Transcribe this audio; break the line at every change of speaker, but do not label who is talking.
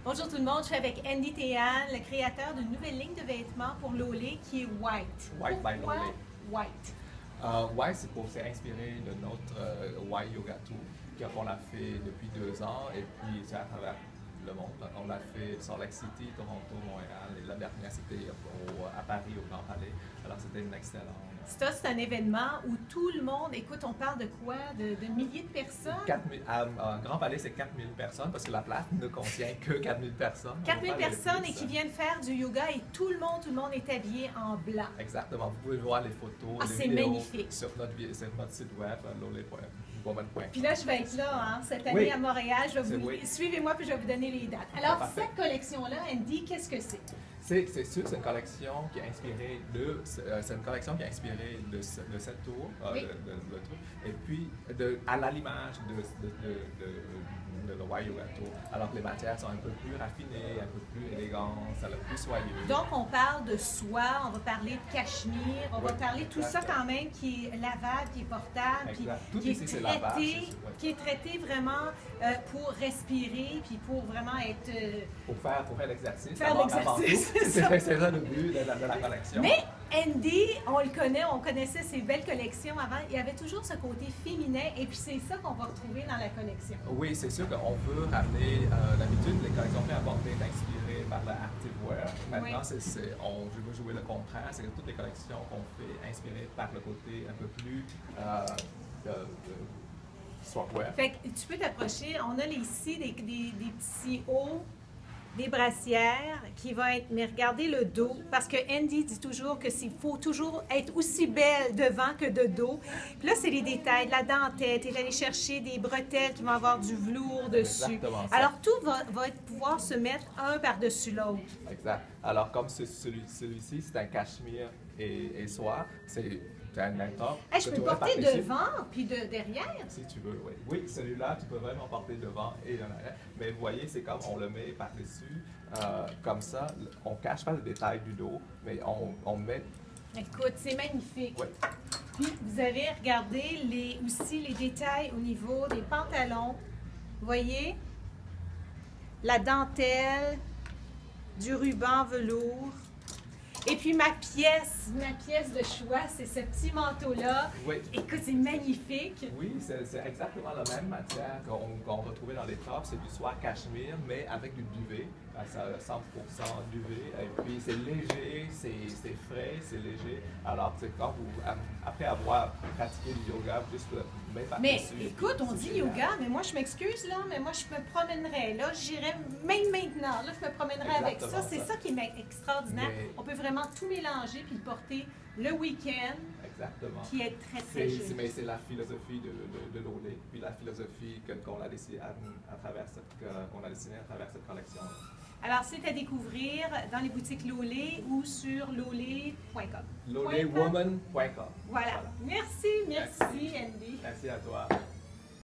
Bonjour tout le monde, je suis avec Andy Théan, le créateur d'une nouvelle ligne de vêtements pour Lolé qui est White.
White by
Pourquoi
Lolé.
White?
White, c'est inspiré de notre White Yoga Tour qu'on a fait depuis 2 ans et puis c'est à travers le monde. On l'a fait sur Lake City, Toronto, Montréal et la dernière c'était à Paris, au Grand Palais. Alors c'était une excellente.
Ça, c'est un événement où tout le monde, écoute, on parle de quoi? De milliers de personnes?
4000, Grand Palais, c'est 4000 personnes parce que la place ne contient que 4000 personnes.
4000 personnes et qui viennent faire du yoga et tout le monde est habillé en blanc.
Exactement. Vous pouvez voir les photos,
Ah,
les
c'est
vidéos
magnifique.
sur notre site web, lolé.woman.com.
Puis là, je vais être là, hein, cette année
Oui.
à Montréal.
Oui.
Suivez-moi puis je vais vous donner les dates. Alors,
Parfait.
cette collection-là, Andy, qu'est-ce que c'est?
C'est sûr, c'est une collection qui est inspirée de cette tour,
Oui.
le truc, et puis à l'image de le White Yoga Tour. Alors que les matières sont un peu plus raffinées, un peu plus élégantes, ça le plus soyeux.
Donc, on parle de soie, on va parler de cachemire, on va
Oui,
parler de tout ça quand même qui est lavable, qui est portable, puis
Exact. Tout
qui est
ici, c'est lavable,
traité,
c'est ça, oui.
qui est traité vraiment pour respirer, puis pour vraiment être...
Pour faire l'exercice.
Faire
avant
l'exercice,
tout.
c'est ça.
C'est ça le but de la collection.
Mais Andy, on le connaît, on connaissait ses belles collections avant, il y avait toujours ce côté féminin, et puis c'est ça qu'on va retrouver dans la collection.
Oui, c'est sûr qu'on veut ramener, d'habitude, les collections prêt-à-porter est inspirées par la activewear. Maintenant,
Oui.
je veux jouer le contraire, c'est que toutes les collections qu'on fait inspirées par le côté un peu plus software.
Fait que tu peux t'approcher, on a ici des petits hauts, des brassières qui vont être, mais regardez le dos, parce que Andy dit toujours que s'il faut toujours être aussi belle devant que de dos. Puis là, c'est les détails, de la dentelle, tu es allé chercher des bretelles qui vont avoir du velours dessus.
Exactement ça.
Alors, tout va pouvoir se mettre un par-dessus l'autre.
Exact. Alors, comme celui-ci, c'est un cachemire et soie, c'est un top.
Hey, je peux le porter devant puis derrière.
Si tu veux, oui. Oui, celui-là, tu peux vraiment porter devant et en arrière. Mais vous voyez, c'est comme on le met par-dessus, comme ça. On ne cache pas le détail du dos, mais on met.
Écoute, c'est magnifique.
Oui.
Puis vous avez regardé aussi les détails au niveau des pantalons. Vous voyez? La dentelle, du ruban velours. Et puis ma pièce de choix, c'est ce petit manteau-là.
Oui.
Écoute, c'est magnifique.
Oui, c'est exactement la même matière qu'on retrouvait dans les tops. C'est du soie cachemire, mais avec du duvet. Ça a 100% duvet. Et puis c'est léger, c'est frais, c'est léger. Alors, c'est quand après avoir pratiqué du yoga, juste le mettre
Mais
par-dessus.
écoute, on dit yoga, mais moi je m'excuse là, mais moi je me promènerais là, j'irais même maintenant, là je me promènerais avec ça.
Exactement
C'est ça qui est extraordinaire.
Mais-
On peut vraiment tout mélanger puis le porter le week-end,
Exactement.
qui est très très joli.
Mais c'est la philosophie de Lolé, puis la philosophie qu'on a dessinée à travers cette collection.
Alors c'est à découvrir dans les boutiques Lolé ou sur lolé.com.
Lolé.woman.com.
Voilà. Merci Andy.
Merci à toi.